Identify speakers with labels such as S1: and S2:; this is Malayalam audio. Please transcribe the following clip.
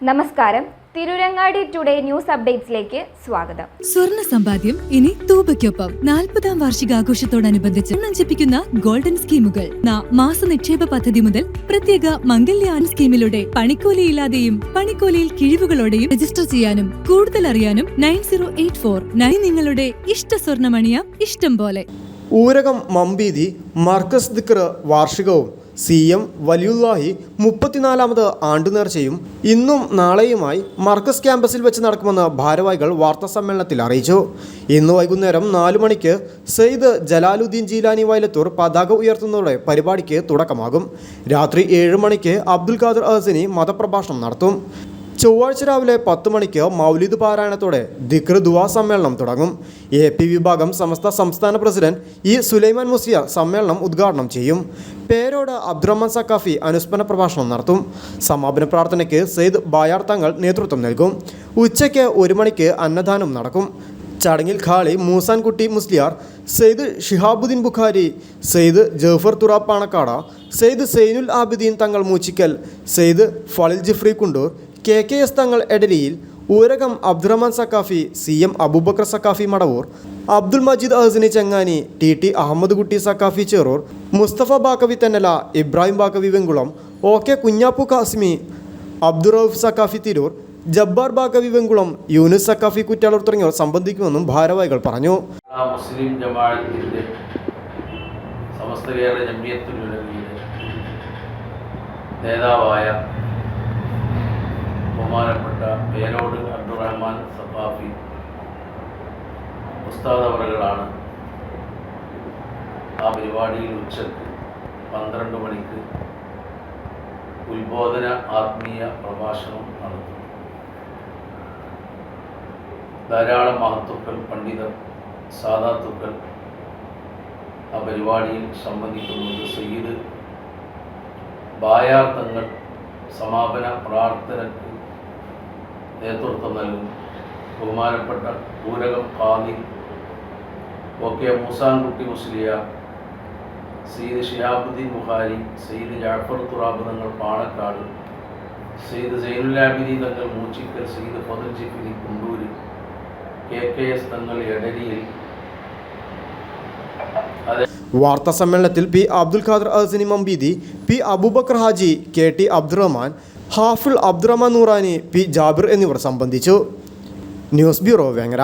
S1: നമസ്കാരം. തിരുരങ്ങാടി ടുഡേ ന്യൂസ് അപ്ഡേറ്റ്സിലേക്ക് സ്വാഗതം.
S2: സ്വർണ്ണ സമ്പാദ്യം ഇനി തൂബയ്ക്കൊപ്പം 40-ാം വാർഷികാഘോഷത്തോടനുബന്ധിച്ച് നഞ്ചിപ്പിക്കുന്ന ഗോൾഡൻ സ്കീമുകൾ. മാസ നിക്ഷേപ പദ്ധതി മുതൽ പ്രത്യേക മംഗല്യാൻ സ്കീമിലൂടെ പണിക്കൂലിയില്ലാതെയും പണിക്കൂലിയിൽ കിഴിവുകളോടെയും രജിസ്റ്റർ ചെയ്യാനും കൂടുതൽ അറിയാനും 9084 നിങ്ങളുടെ ഇഷ്ട സ്വർണ്ണമണിയാം ഇഷ്ടം പോലെ.
S3: ഊരകം മമ്പീതി മർക്കസ് ദിക്ർ വാർഷികവും CM വലിയുല്ലാഹി 34ാമത് ആണ്ടുനേർച്ചയും ഇന്നും നാളെയുമായി മർക്കസ് ക്യാമ്പസിൽ വെച്ച് നടക്കുമെന്ന് ഭാരവാഹികൾ വാർത്താസമ്മേളനത്തിൽ അറിയിച്ചു. ഇന്ന് വൈകുന്നേരം 4 മണിക്ക് സയ്യിദ് ജലാലുദ്ദീൻ ജീലാനി വയലത്തൂർ പതാക ഉയർത്തുന്നതോടെ പരിപാടിക്ക് തുടക്കമാകും. രാത്രി 7 മണിക്ക് അബ്ദുൽ ഖാദർ അഹ്സനി മതപ്രഭാഷണം നടത്തും. ചൊവ്വാഴ്ച രാവിലെ 10 മണിക്ക് മൗലിദ് പാരായണത്തോടെ ദിക്ർ ദുആ സമ്മേളനം തുടങ്ങും. AP വിഭാഗം സമസ്ത സംസ്ഥാന പ്രസിഡന്റ് E. സുലൈമാൻ മുസ്ലിയാർ സമ്മേളനം ഉദ്ഘാടനം ചെയ്യും. പേരോട് അബ്ദുറഹ്മാൻ സക്കാഫി അനുസ്മരണ പ്രഭാഷണം നടത്തും. സമാപന പ്രാർത്ഥനയ്ക്ക് സയ്യിദ് ബായാർ തങ്ങൾ നേതൃത്വം നൽകും. ഉച്ചയ്ക്ക് 1 മണിക്ക് അന്നദാനം നടക്കും. ചടങ്ങിൽ ഖാളി മൂസാൻകുട്ടി മുസ്ലിയാർ, സയ്യിദ് ഷിഹാബുദ്ദീൻ ബുഖാരി, സയ്യിദ് ജഫർ തുറാബ് പാണക്കാട, സയ്യിദ് സൈനുൽ ആബിദീൻ തങ്ങൾ മൂച്ചിക്കൽ, സയ്യിദ് ഫളിൽ ജിഫ്രി കുണ്ടൂർ, KKS തങ്ങൾ എടരിയിൽ, ഊരകം അബ്ദുറഹ്മാൻ സക്കാഫി, CM അബൂബക്കർ സക്കാഫി മടവൂർ, അബ്ദുൽ മജീദ് അഹ്സനി ചെങ്ങാനി, TT അഹമ്മദ് കുട്ടി സക്കാഫി ചേറൂർ, മുസ്തഫ ബാക്കവി തെന്നല, ഇബ്രാഹിം ബാക്കവി വെങ്കുളം, OK കുഞ്ഞാപ്പു കാസ്മി, അബ്ദുറൌഫ് സക്കാഫി തിരൂർ, ജബ്ബാർ ബാക്കവി വെങ്കുളം, യൂനുസ് സക്കാഫി കുറ്റാളൂർ തുടങ്ങിയവർ സംബന്ധിക്കുമെന്നും ഭാരവാഹികൾ പറഞ്ഞു.
S4: മുസ്ലിം ജമാഅത്തിന്റെ സമസ്ത കേരള ജംഇയ്യത്തുൽ ഉലമയുടെ നേതാവായ ബഹുമാനപ്പെട്ട പേരോട് അബ്ദുറഹ്മാൻ സഖാഫി ഉസ്താദ് അവറുകളാണ് ആ പരിപാടിയിൽ ഉച്ചക്ക് 12 മണിക്ക് ഉത്ബോധന ആത്മീയ പ്രഭാഷണം നടത്തും. ധാരാളം മഹത്തുക്കൾ, പണ്ഡിതർ, സാദാത്തുക്കൾ ആ പരിപാടിയിൽ സംബന്ധിക്കുന്നുണ്ട്. സയ്യിദ് ബായാർ തങ്ങൾ സമാപന പ്രാർത്ഥനയ്ക്ക് നേതൃത്വം നൽകും. ബഹുമാനപ്പെട്ട ഊരകം ഖാദി OK മൂസാൻകുട്ടി മുസ്ലിയാർ, സയ്യിദ് ഷിഹാബുദ്ദീൻ ബുഖാരി, സയ്യിദ് ജഅഫർ തുറാബ് തങ്ങൾ പാണക്കാട്, സയ്യിദ് സൈനുൽ ആബിദീൻ തങ്ങൾ മൂച്ചിക്കൽ, സയ്യിദ് ഫളിൽ ജിഫ്രി കുണ്ടൂര്, KKS തങ്ങൾ എടരിയിൽ.
S3: വാർത്താ സമ്മേളനത്തിൽ P. Abdul Khader Ahsani Mambeethi, P. Abubakar Haji, KT Abdurahman, Hafil Abdurahman Noorani, P. Jabir എന്നിവർ സംബന്ധിച്ചു. News bureau, Vengara.